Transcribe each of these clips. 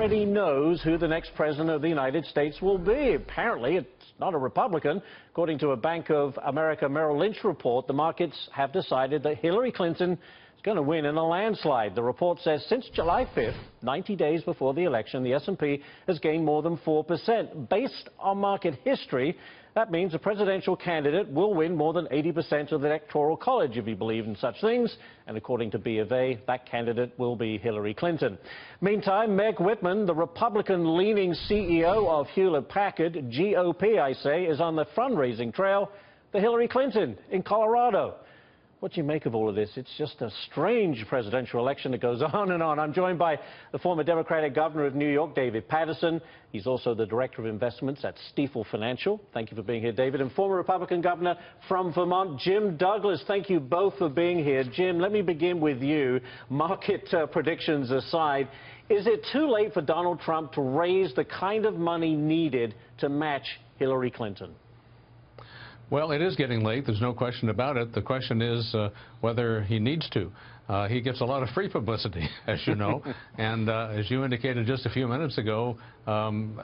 already knows who the next president of the United States will be. Apparently, it's not a Republican. According to a Bank of America Merrill Lynch report, the markets have decided that Hillary Clinton is going to win in a landslide. The report says since July 5th, 90 days before the election, the S&P has gained more than 4%. Based on market history, that means a presidential candidate will win more than 80% of the Electoral College, if you believe in such things. And according to B of A, that candidate will be Hillary Clinton. Meantime, Meg Whitman, the Republican-leaning CEO of Hewlett-Packard, GOP, I say, is on the fundraising trail for Hillary Clinton in Colorado. What do you make of all of this? It's just a strange presidential election that goes on and on. I'm joined by the former Democratic governor of New York, David Paterson. He's also the director of investments at Stifel Financial. Thank you for being here, David. And former Republican governor from Vermont, Jim Douglas. Thank you both for being here. Jim, let me begin with you. Market predictions aside, is it too late for Donald Trump to raise the kind of money needed to match Hillary Clinton? Well, it is getting late. There's no question about it. The question is whether he needs to. He gets a lot of free publicity, as you know. And as you indicated just a few minutes ago,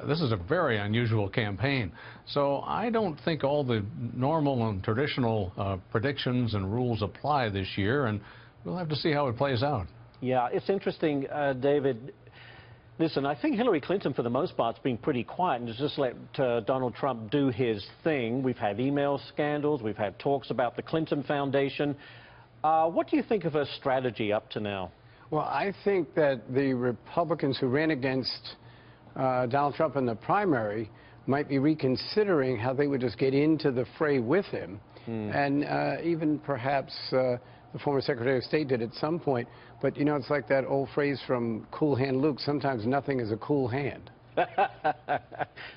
this is a very unusual campaign. So I don't think all the normal and traditional predictions and rules apply this year. And we'll have to see how it plays out. Yeah, it's interesting, David. Listen, I think Hillary Clinton, for the most part, has been pretty quiet and has just let Donald Trump do his thing. We've had email scandals. We've had talks about the Clinton Foundation. What do you think of her strategy up to now? Well, I think that the Republicans who ran against Donald Trump in the primary might be reconsidering how they would just get into the fray with him. And even perhaps the former Secretary of State did at some point. But, you know, it's like that old phrase from Cool Hand Luke, sometimes nothing is a cool hand.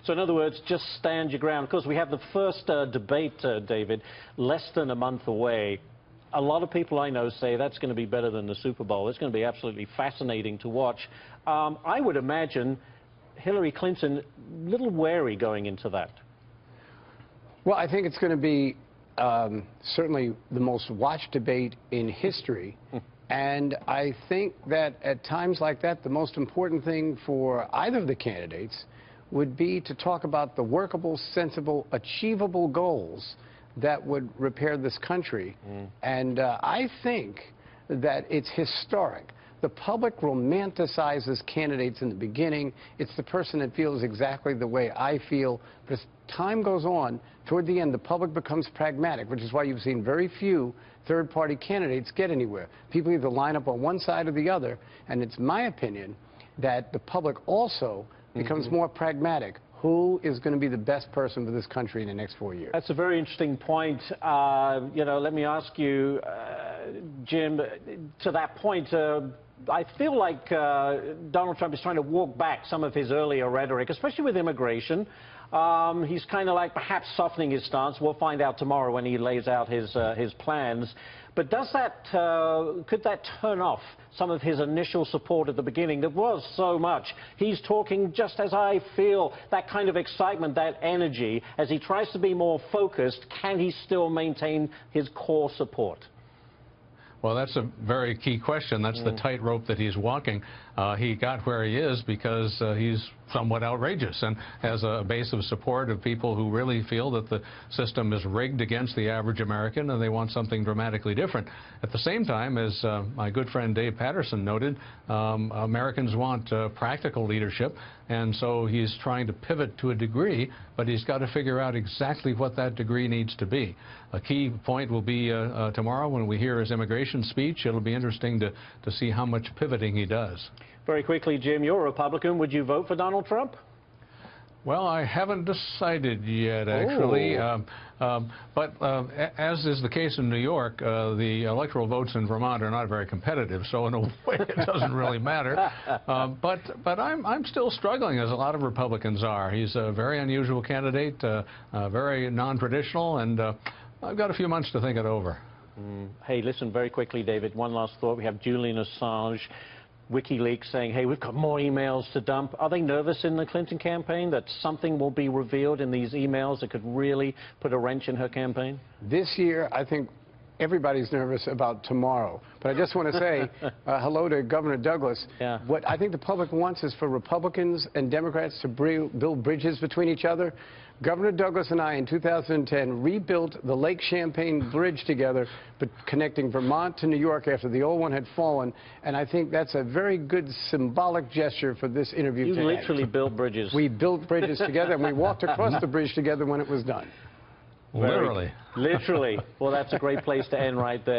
So in other words, just stand your ground. Of course, we have the first debate, David, less than a month away. A lot of people I know say that's going to be better than the Super Bowl. It's going to be absolutely fascinating to watch. I would imagine Hillary Clinton a little wary going into that. Well, I think it's going to be certainly the most watched debate in history. And I think that at times like that, the most important thing for either of the candidates would be to talk about the workable, sensible, achievable goals that would repair this country. And I think that it's historic. The public romanticizes candidates in the beginning. It's the person that feels exactly the way I feel. But as time goes on, toward the end, the public becomes pragmatic, which is why you've seen very few third-party candidates get anywhere. People either line up on one side or the other. And it's my opinion that the public also becomes more pragmatic. Who is going to be the best person for this country in the next 4 years? That's a very interesting point. You know, let me ask you, Jim, to that point, I feel like Donald Trump is trying to walk back some of his earlier rhetoric, especially with immigration. He's kind of like perhaps softening his stance. We'll find out tomorrow when he lays out his plans. But does that, could that turn off some of his initial support at the beginning? There was so much. He's talking just as I feel, that kind of excitement, that energy. As he tries to be more focused, can he still maintain his core support? Well, that's a very key question. That's the tightrope that he's walking. He got where he is because he's somewhat outrageous and has a base of support of people who really feel that the system is rigged against the average American and they want something dramatically different. At the same time, as my good friend Dave Paterson noted, Americans want practical leadership, and so he's trying to pivot to a degree, but he's got to figure out exactly what that degree needs to be. A key point will be tomorrow when we hear his immigration speech. It'll be interesting to see how much pivoting he does. Very quickly, Jim, you're a Republican. Would you vote for Donald Trump? Well, I haven't decided yet, actually. But as is the case in New York, the electoral votes in Vermont are not very competitive, so in a way it doesn't really matter. But I'm still struggling, as a lot of Republicans are. He's a very unusual candidate, very non-traditional, and I've got a few months to think it over. Hey, listen, very quickly, David, one last thought. We have Julian Assange, WikiLeaks saying, hey, we've got more emails to dump. Are they nervous in the Clinton campaign that something will be revealed in these emails that could really put a wrench in her campaign? This year, I think everybody's nervous about tomorrow. But I just want to say hello to Governor Douglas. Yeah. What I think the public wants is for Republicans and Democrats to build bridges between each other. Governor Douglas and I, in 2010, rebuilt the Lake Champlain Bridge together, but connecting Vermont to New York after the old one had fallen. And I think that's a very good symbolic gesture for this interview You today. literally built bridges. We built bridges together, and we walked across the bridge together when it was done. Literally. Literally. Well, that's a great place to end right there.